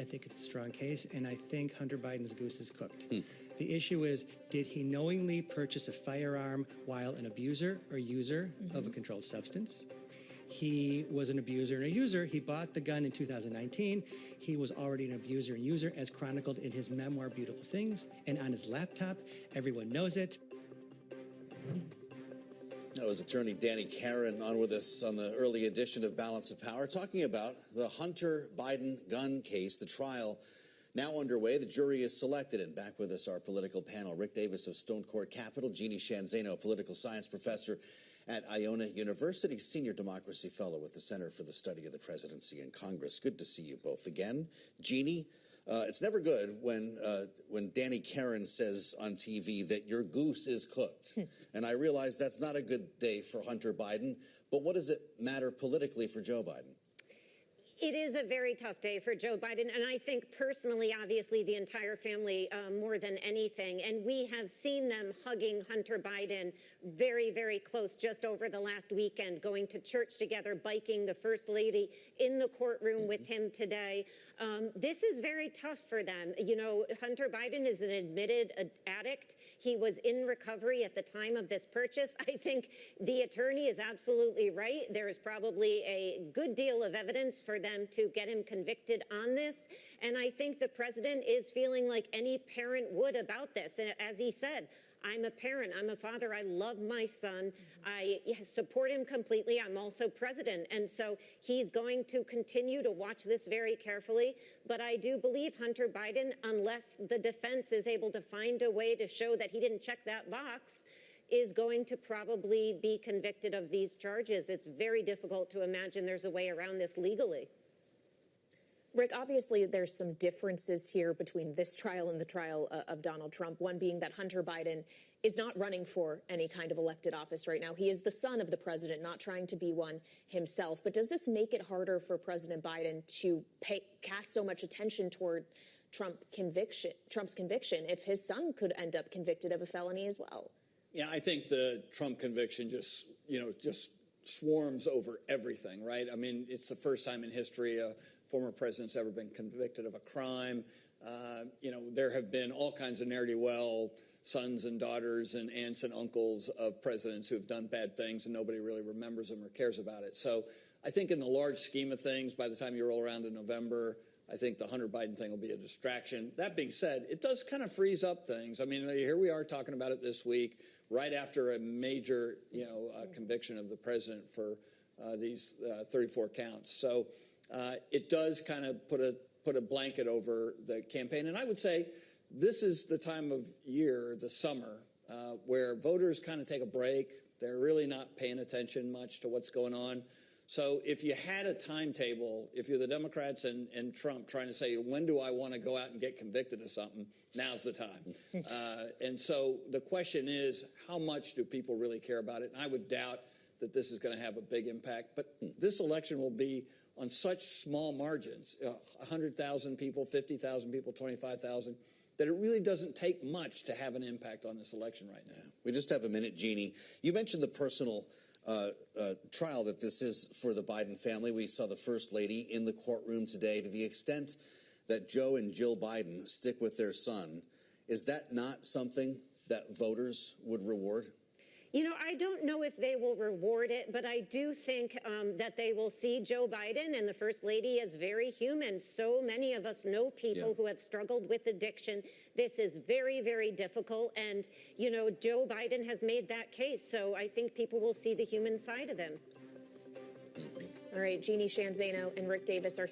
think it's a strong case, and I think Hunter Biden's goose is cooked. The issue is, did he knowingly purchase a firearm while an abuser or user of a controlled substance? He was an abuser and a user. He bought the gun in 2019. He was already an abuser and user, as chronicled in his memoir, Beautiful Things, and on his laptop. Everyone knows it. That was attorney Danny Karen on with us on the early edition of Balance of Power, talking about the Hunter Biden gun case, the trial now underway. The jury is selected, and back with us our political panel, Rick Davis of Stone Court Capital, Jeannie Shanzano, a political science professor at Iona University, senior democracy fellow with the Center for the Study of the Presidency and Congress. Good to see you both again. Jeannie, it's never good when Danny Karen says on TV that your goose is cooked. And I realize that's not a good day for Hunter Biden, but what does it matter politically for Joe Biden? It is a very tough day for Joe Biden, and I think personally, obviously, the entire family more than anything. And we have seen them hugging Hunter Biden very, very close just over the last weekend, going to church together, biking, the First Lady in the courtroom with him today. This is very tough for them. You know, Hunter Biden is an admitted addict. He was in recovery at the time of this purchase. I think the attorney is absolutely right. There is probably a good deal of evidence for them to get him convicted on this. And I think the president is feeling like any parent would about this. And as he said, I'm a parent, I'm a father, I love my son, I support him completely, I'm also president. And so he's going to continue to watch this very carefully. But I do believe Hunter Biden, unless the defense is able to find a way to show that he didn't check that box, is going to probably be convicted of these charges. It's very difficult to imagine there's a way around this legally. Rick, obviously there's some differences here between this trial and the trial of Donald Trump, one being that Hunter Biden is not running for any kind of elected office right now. He is the son of the president, not trying to be one himself. But does this make it harder for President Biden to cast so much attention toward Trump's conviction if his son could end up convicted of a felony as well? Yeah, I think the Trump conviction just swarms over everything, right? I mean, it's the first time in history a former president's ever been convicted of a crime. There have been all kinds of ne'er-do-well sons and daughters and aunts and uncles of presidents who have done bad things, and nobody really remembers them or cares about it. So I think in the large scheme of things, by the time you roll around in November, I think the Hunter Biden thing will be a distraction. That being said, it does kind of freeze up things. I mean, here we are talking about it this week, right after a major, conviction of the president for these 34 counts. So it does kind of put a blanket over the campaign. And I would say this is the time of year, the summer, where voters kind of take a break. They're really not paying attention much to what's going on. So if you had a timetable, if you're the Democrats and Trump trying to say, when do I want to go out and get convicted of something, now's the time. And so the question is, how much do people really care about it? And I would doubt that this is going to have a big impact. But this election will be on such small margins, 100,000 people, 50,000 people, 25,000, that it really doesn't take much to have an impact on this election right now. We just have a minute, Jeannie. You mentioned the personal trial that this is for the Biden family. We saw the First Lady in the courtroom today. To the extent that Joe and Jill Biden stick with their son, is that not something that voters would reward? You know, I don't know if they will reward it, but I do think that they will see Joe Biden and the First Lady as very human. So many of us know people who have struggled with addiction. This is very, very difficult. And, Joe Biden has made that case. So I think people will see the human side of him. All right, Jeannie Shanzano and Rick Davis are